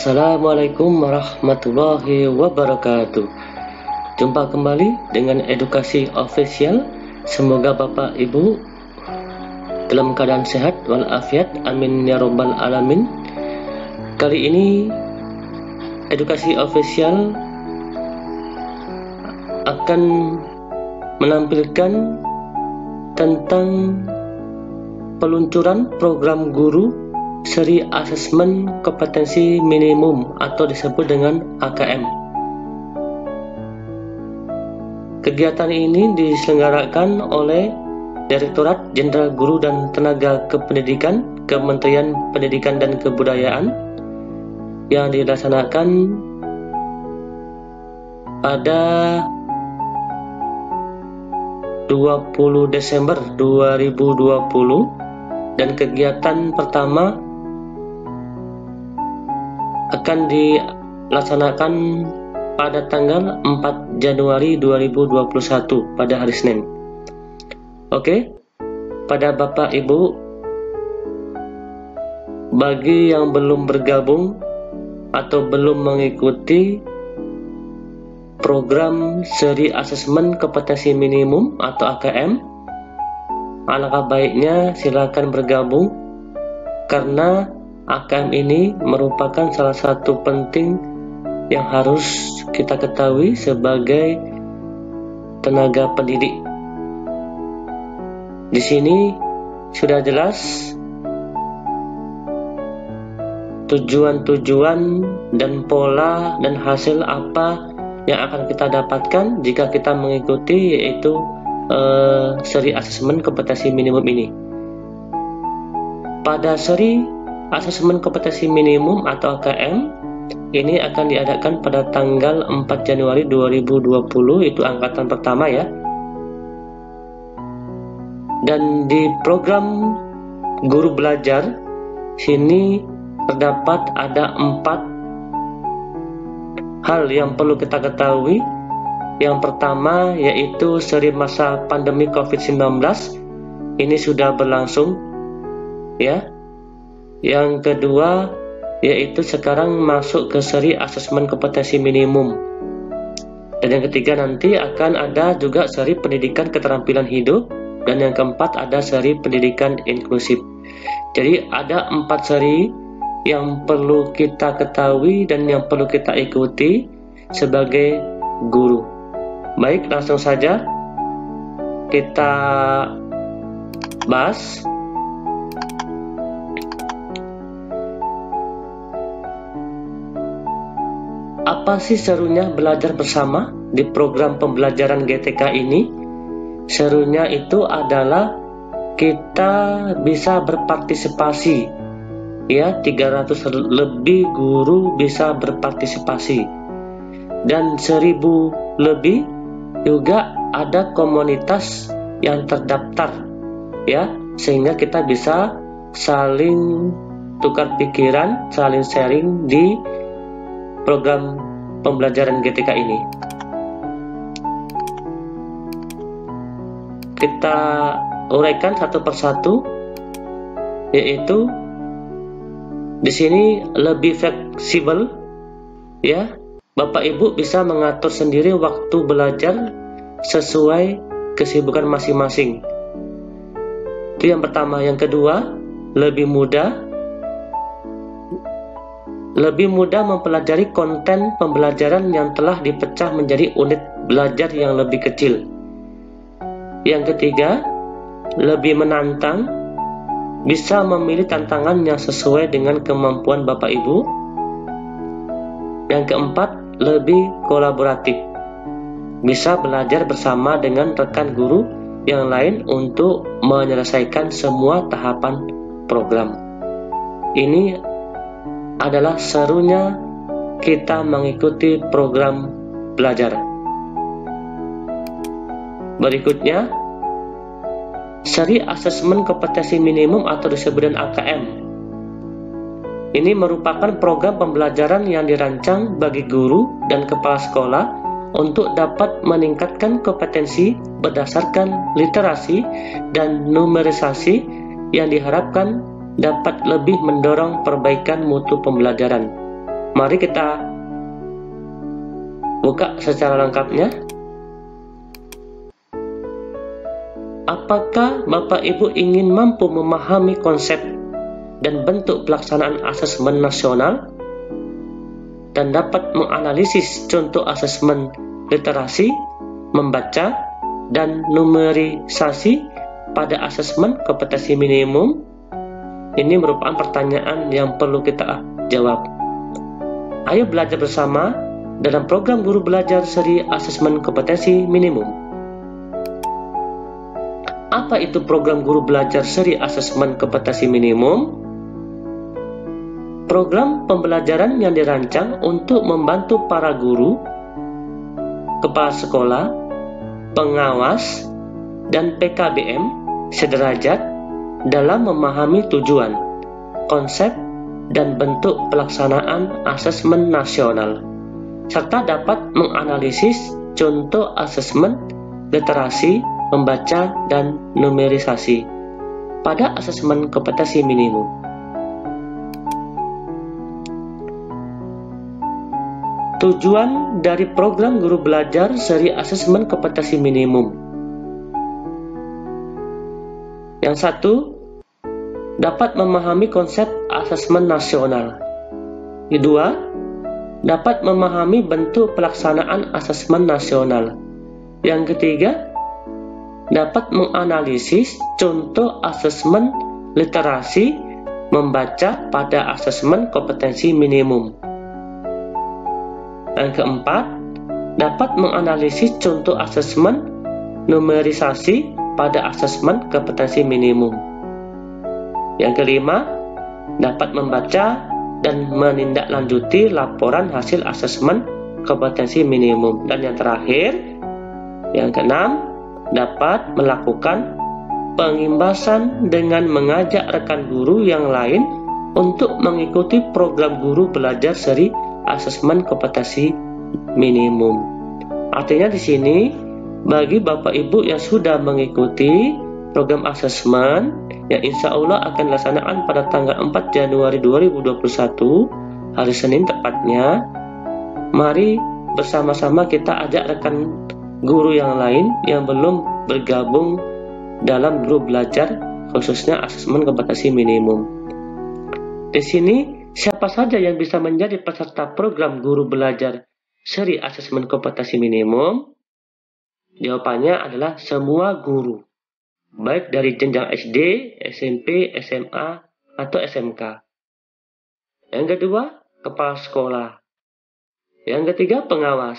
Assalamualaikum warahmatullahi wabarakatuh. Jumpa kembali dengan edukasi official. Semoga Bapak Ibu dalam keadaan sehat walafiat, amin ya robbal alamin. Kali ini edukasi official akan menampilkan tentang peluncuran program guru seri asesmen kompetensi minimum atau disebut dengan AKM. Kegiatan ini diselenggarakan oleh Direktorat Jenderal Guru dan Tenaga Kependidikan, Kementerian Pendidikan dan Kebudayaan, yang dilaksanakan pada 20 Desember 2020, dan kegiatan pertama akan dilaksanakan pada tanggal 4 Januari 2021 pada hari Senin. Oke, pada Bapak Ibu, bagi yang belum bergabung atau belum mengikuti program seri asesmen kompetensi minimum atau AKM, alangkah baiknya silakan bergabung, karena AKM ini merupakan salah satu penting yang harus kita ketahui sebagai tenaga pendidik. Di sini sudah jelas tujuan-tujuan dan pola dan hasil apa yang akan kita dapatkan jika kita mengikuti, yaitu seri asesmen kompetensi minimum ini. Pada seri asesmen kompetensi minimum atau AKM ini akan diadakan pada tanggal 4 Januari 2020, itu angkatan pertama ya. Dan di program guru belajar sini terdapat ada 4 hal yang perlu kita ketahui. Yang pertama yaitu seri masa pandemi COVID-19 ini sudah berlangsung ya. Yang kedua yaitu sekarang masuk ke seri asesmen kompetensi minimum. Dan yang ketiga nanti akan ada juga seri pendidikan keterampilan hidup, dan yang keempat ada seri pendidikan inklusif. Jadi ada 4 seri yang perlu kita ketahui dan yang perlu kita ikuti sebagai guru. Baik, langsung saja kita bahas. Apa sih serunya belajar bersama di program pembelajaran GTK ini? Serunya itu adalah kita bisa berpartisipasi, ya, 300 lebih guru bisa berpartisipasi, dan 1000 lebih juga ada komunitas yang terdaftar, ya, sehingga kita bisa saling tukar pikiran, saling sharing di program pembelajaran GTK ini. Kita uraikan satu persatu, yaitu di sini lebih fleksibel, ya. Bapak Ibu bisa mengatur sendiri waktu belajar sesuai kesibukan masing-masing. Itu yang pertama. Yang kedua, lebih mudah mempelajari konten pembelajaran yang telah dipecah menjadi unit belajar yang lebih kecil. Yang ketiga, lebih menantang, bisa memilih tantangan yang sesuai dengan kemampuan Bapak Ibu. Yang keempat, lebih kolaboratif, bisa belajar bersama dengan rekan guru yang lain untuk menyelesaikan semua tahapan program. Ini adalah serunya kita mengikuti program belajar. Berikutnya, seri asesmen kompetensi minimum atau disebut dengan AKM. Ini merupakan program pembelajaran yang dirancang bagi guru dan kepala sekolah untuk dapat meningkatkan kompetensi berdasarkan literasi dan numerisasi yang diharapkan dapat lebih mendorong perbaikan mutu pembelajaran. Mari kita buka secara lengkapnya. Apakah Bapak Ibu ingin mampu memahami konsep dan bentuk pelaksanaan asesmen nasional dan dapat menganalisis contoh asesmen literasi, membaca, dan numerisasi pada asesmen kompetensi minimum? Ini merupakan pertanyaan yang perlu kita jawab. Ayo belajar bersama dalam program Guru Belajar Seri Asesmen Kompetensi Minimum. Apa itu program Guru Belajar Seri Asesmen Kompetensi Minimum? Program pembelajaran yang dirancang untuk membantu para guru, kepala sekolah, pengawas, dan PKBM sederajat dalam memahami tujuan, konsep, dan bentuk pelaksanaan asesmen nasional, serta dapat menganalisis contoh asesmen literasi, membaca, dan numerisasi pada asesmen kompetensi minimum. Tujuan dari program Guru Belajar Seri Asesmen Kompetensi Minimum. Yang satu, dapat memahami konsep asesmen nasional. Kedua, dapat memahami bentuk pelaksanaan asesmen nasional. Yang ketiga, dapat menganalisis contoh asesmen literasi, membaca pada asesmen kompetensi minimum. Yang keempat, dapat menganalisis contoh asesmen numerisasi pada asesmen kompetensi minimum. Yang kelima, dapat membaca dan menindaklanjuti laporan hasil asesmen kompetensi minimum. Dan yang terakhir, yang keenam, dapat melakukan pengimbasan dengan mengajak rekan guru yang lain untuk mengikuti program Guru Belajar Seri Asesmen Kompetensi Minimum. Artinya di sini, bagi Bapak Ibu yang sudah mengikuti program asesmen yang insya Allah akan dilaksanakan pada tanggal 4 Januari 2021, hari Senin tepatnya, mari bersama-sama kita ajak rekan guru yang lain yang belum bergabung dalam grup belajar khususnya asesmen kompetensi minimum. Di sini, siapa saja yang bisa menjadi peserta program Guru Belajar Seri Asesmen Kompetensi Minimum? Jawabannya adalah semua guru, baik dari jenjang SD, SMP, SMA, atau SMK. Yang kedua, kepala sekolah. Yang ketiga, pengawas.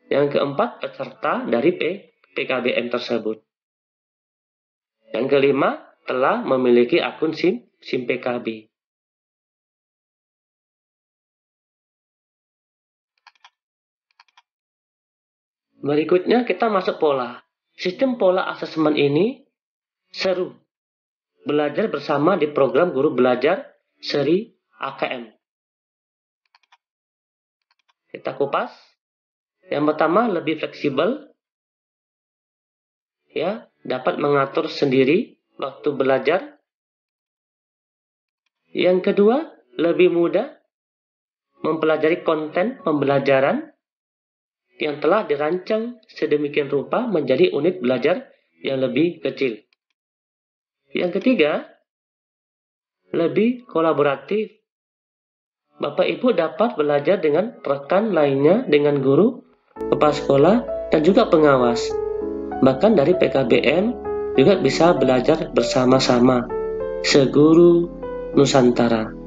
Yang keempat, peserta dari PKBM tersebut. Yang kelima, telah memiliki akun SIM PKB. Berikutnya kita masuk pola. Sistem pola asesmen ini seru. Belajar bersama di program Guru Belajar Seri AKM. Kita kupas. Yang pertama, lebih fleksibel. Ya, dapat mengatur sendiri waktu belajar. Yang kedua, lebih mudah mempelajari konten pembelajaran yang telah dirancang sedemikian rupa menjadi unit belajar yang lebih kecil. Yang ketiga, lebih kolaboratif. Bapak Ibu dapat belajar dengan rekan lainnya, dengan guru, kepala sekolah, dan juga pengawas. Bahkan dari PKBM juga bisa belajar bersama-sama, seguru Nusantara.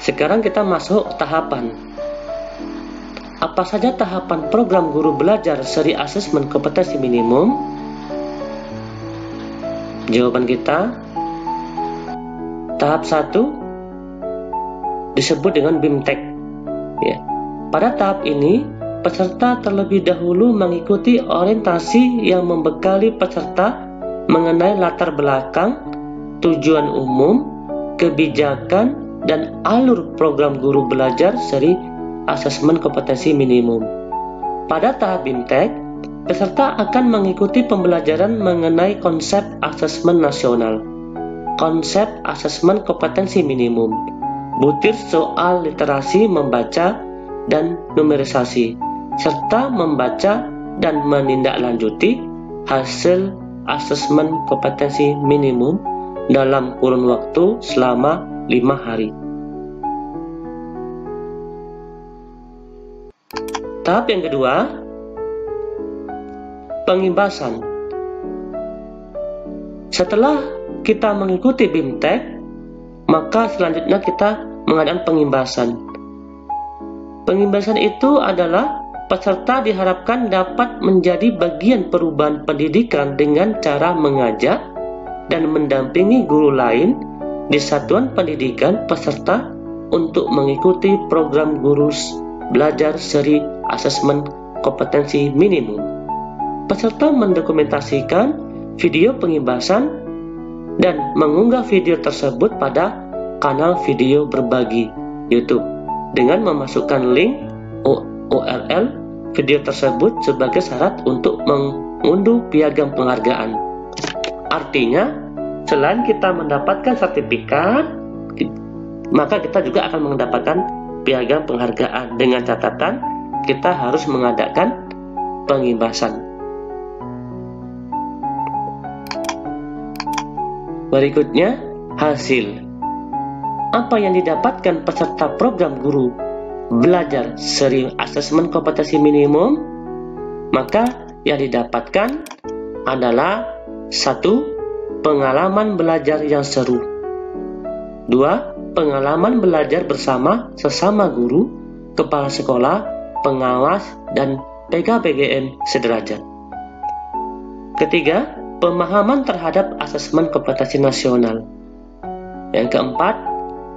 Sekarang kita masuk tahapan. Apa saja tahapan program Guru Belajar Seri Asesmen Kompetensi Minimum? Jawaban kita, tahap 1 disebut dengan BIMTEK. Ya. Pada tahap ini, peserta terlebih dahulu mengikuti orientasi yang membekali peserta mengenai latar belakang, tujuan umum, kebijakan, dan alur program Guru Belajar Seri Asesmen Kompetensi Minimum. Pada tahap BIMTEK, peserta akan mengikuti pembelajaran mengenai konsep asesmen nasional, konsep asesmen kompetensi minimum, butir soal literasi membaca dan numerisasi, serta membaca dan menindaklanjuti hasil asesmen kompetensi minimum dalam kurun waktu selama 5 hari. Tahap yang kedua, pengimbasan. Setelah kita mengikuti BIMTEK, maka selanjutnya kita mengadakan pengimbasan. Pengimbasan itu adalah peserta diharapkan dapat menjadi bagian perubahan pendidikan dengan cara mengajak dan mendampingi guru lain di satuan pendidikan peserta untuk mengikuti program guru belajar seri asesmen kompetensi minimum. Peserta mendokumentasikan video pengimbasan dan mengunggah video tersebut pada kanal video berbagi YouTube dengan memasukkan link URL video tersebut sebagai syarat untuk mengunduh piagam penghargaan. Artinya, selain kita mendapatkan sertifikat, maka kita juga akan mendapatkan piagam penghargaan dengan catatan kita harus mengadakan pengimbasan. Berikutnya, hasil. Apa yang didapatkan peserta program guru belajar seri asesmen kompetensi minimum? Maka yang didapatkan adalah 1. Pengalaman belajar yang seru. 2. Pengalaman belajar bersama sesama guru, kepala sekolah, pengawas, dan PKBGM sederajat. Ketiga, pemahaman terhadap asesmen kompetensi nasional. Yang keempat,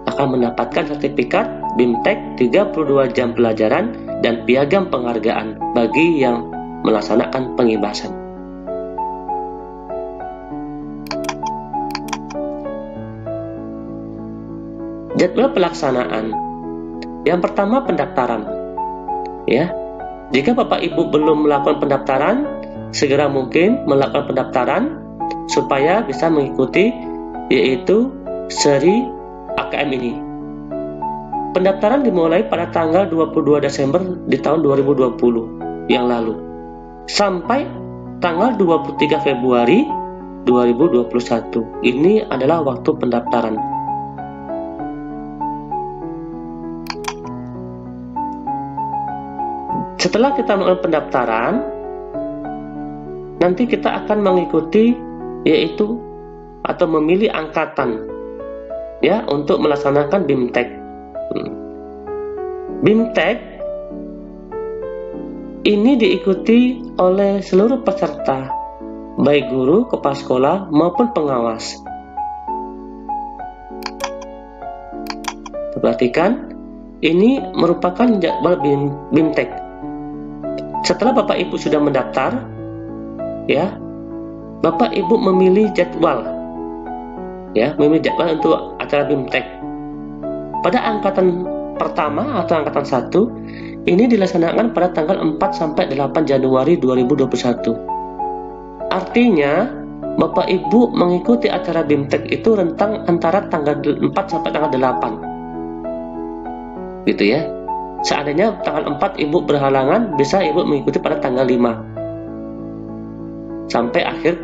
akan mendapatkan sertifikat BIMTEK 32 jam pelajaran dan piagam penghargaan bagi yang melaksanakan pengimbasan. Jadwal pelaksanaan. Yang pertama, pendaftaran. Ya, jika Bapak Ibu belum melakukan pendaftaran, segera mungkin melakukan pendaftaran supaya bisa mengikuti yaitu seri AKM ini. Pendaftaran dimulai pada tanggal 22 Desember di tahun 2020 yang lalu sampai tanggal 23 Februari 2021. Ini adalah waktu pendaftaran. Setelah kita melakukan pendaftaran, nanti kita akan mengikuti yaitu atau memilih angkatan ya untuk melaksanakan BIMTEK. BIMTEK ini diikuti oleh seluruh peserta, baik guru, kepala sekolah maupun pengawas. Perhatikan, ini merupakan jadwal BIMTEK. Setelah Bapak Ibu sudah mendaftar, ya, Bapak Ibu memilih jadwal, ya, memilih jadwal untuk acara BIMTEK. Pada angkatan pertama atau angkatan 1, ini dilaksanakan pada tanggal 4 sampai 8 Januari 2021. Artinya, Bapak Ibu mengikuti acara BIMTEK itu rentang antara tanggal 4 sampai tanggal 8. Gitu ya. Seandainya tanggal 4 Ibu berhalangan, bisa Ibu mengikuti pada tanggal 5 sampai akhir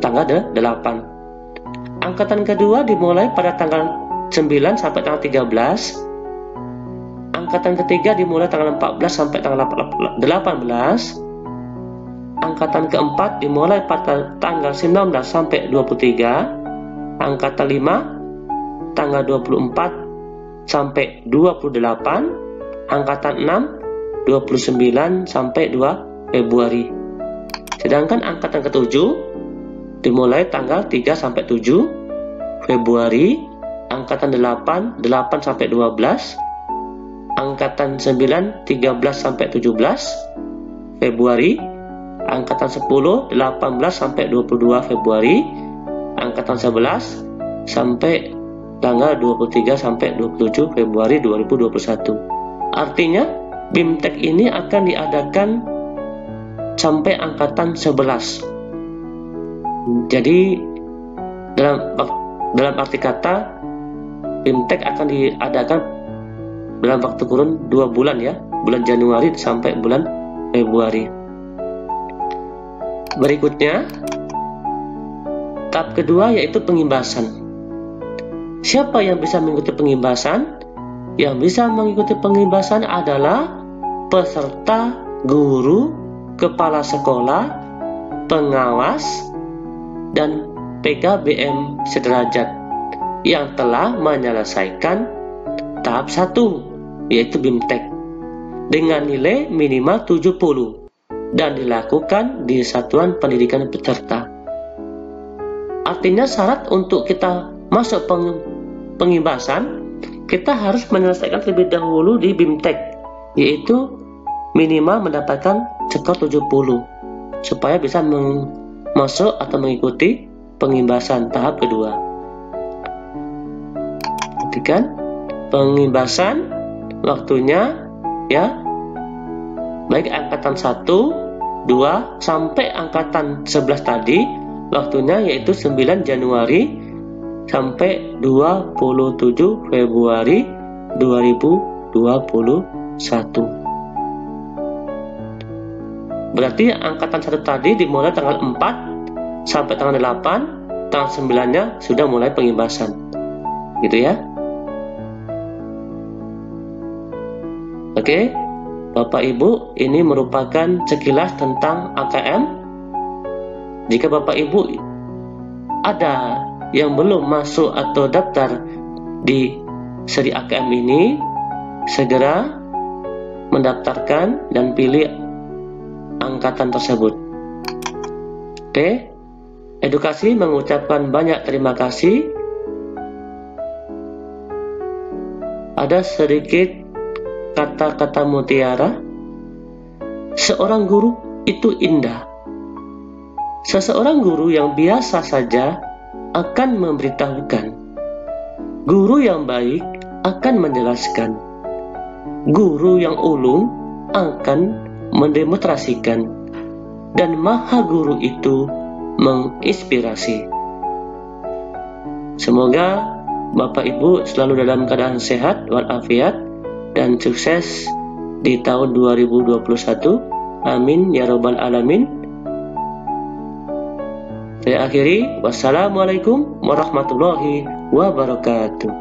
tanggal 8. Angkatan kedua dimulai pada tanggal 9 sampai tanggal 13. Angkatan ketiga dimulai tanggal 14 sampai tanggal 18. Angkatan keempat dimulai pada tanggal 19 sampai 23. Angkatan 5 tanggal 24 sampai 28. Angkatan 6 29 sampai 2 Februari. Sedangkan angkatan ke-7 dimulai tanggal 3 sampai 7 Februari. Angkatan 8 sampai 12. Angkatan 9 13 sampai 17 Februari. Angkatan 10 18 sampai 22 Februari. Angkatan 11 sampai tanggal 23 sampai 27 Februari 2021. Artinya BIMTEK ini akan diadakan sampai angkatan 11. Jadi dalam arti kata, BIMTEK akan diadakan dalam waktu kurun 2 bulan ya, bulan Januari sampai bulan Februari. Berikutnya, tahap kedua yaitu pengimbasan. Siapa yang bisa mengikuti pengimbasan? Yang bisa mengikuti pengimbasan adalah peserta, guru, kepala sekolah, pengawas, dan PKBM sederajat yang telah menyelesaikan tahap 1 yaitu BIMTEK dengan nilai minimal 70 dan dilakukan di satuan pendidikan peserta. Artinya syarat untuk kita masuk pengimbasan, kita harus menyelesaikan terlebih dahulu di BIMTEK, yaitu minimal mendapatkan skor 70 supaya bisa masuk atau mengikuti pengimbasan tahap kedua. Perhatikan, pengimbasan waktunya ya, baik angkatan 1, 2 sampai angkatan 11 tadi, waktunya yaitu 9 Januari sampai 27 Februari 2021. Berarti angkatan 1 tadi dimulai tanggal 4 sampai tanggal 8, tanggal 9-nya sudah mulai pengimbasan. Gitu ya. Oke, Bapak Ibu, ini merupakan sekilas tentang AKM. Jika Bapak Ibu ada yang belum masuk atau daftar di seri AKM ini, segera mendaftarkan dan pilih angkatan tersebut. Oke, edukasi mengucapkan banyak terima kasih. Ada sedikit kata-kata mutiara. Seorang guru itu indah. Seseorang guru yang biasa saja akan memberitahukan. Guru yang baik akan menjelaskan. Guru yang ulung akan mendemonstrasikan. Dan maha guru itu menginspirasi. Semoga Bapak Ibu selalu dalam keadaan sehat walafiat dan sukses di tahun 2021. Amin ya rabbal alamin. Saya akhiri. Wassalamualaikum warahmatullahi wabarakatuh.